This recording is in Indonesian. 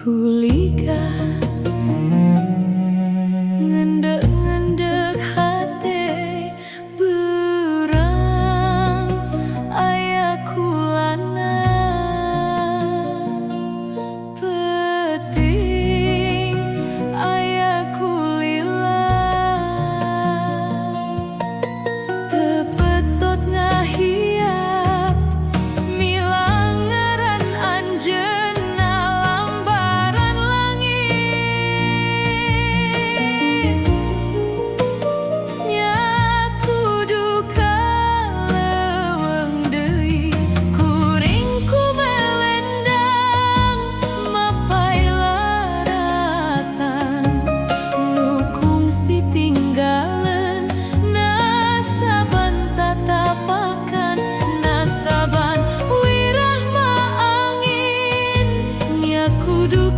Kuliga ngendek-ngendek hati berang aya kulana penting aya kulila tepetot ngahiap milangaran anjeunna lambaran langit nya kudu kaleuweung deui kuring kumelendang mapai laratan nu kungsi tinggaleun nasaban tatapakan nasaban wirah ma angin nya kudu